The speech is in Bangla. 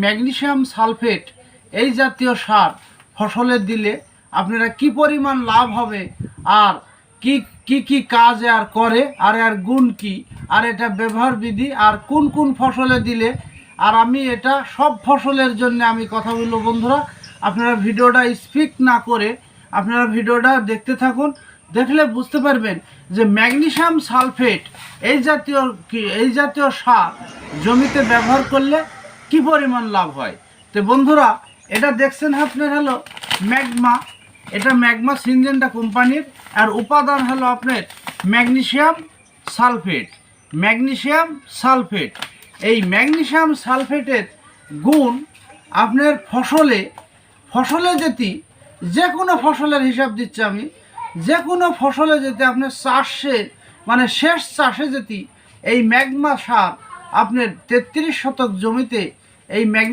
ম্যাগনেসিয়াম সালফেট এই জাতীয় সার ফসলে দিলে আপনারা কি পরিমাণ লাভ হবে, আর কি কি কি কাজ আর করে, আর এর গুণ কি, আর এটা ব্যবহার বিধি, আর কোন কোন ফসলে দিলে, আর আমি এটা সব ফসলের জন্য আমি কথা বলবো। বন্ধুরা, আপনারা ভিডিওটা স্কিপ না করে আপনারা ভিডিওটা দেখতে থাকুন। দেখলে বুঝতে পারবেন যে ম্যাগনেসিয়াম সালফেট এই জাতীয় সার জমিতে ব্যবহার করলে কি পরিমাণ লাভ হয়। তো বন্ধুরা, এটা দেখছেন আপনার হলো ম্যাগমা, এটা ম্যাগমা সিনজেন্টা কোম্পানির, আর উপাদান হলো আপনার ম্যাগনেসিয়াম সালফেট। ম্যাগনেসিয়াম সালফেট, এই ম্যাগনেসিয়াম সালফেটের গুণ আপনার ফসলে যেটি, যে কোনো ফসলের হিসাব দিচ্ছি আমি, যে কোনো ফসলে যেতে আপনার চাষে মানে শেষ চাষে যেটি এই ম্যাগমা সার আপনার 33 শতক জমিতে এই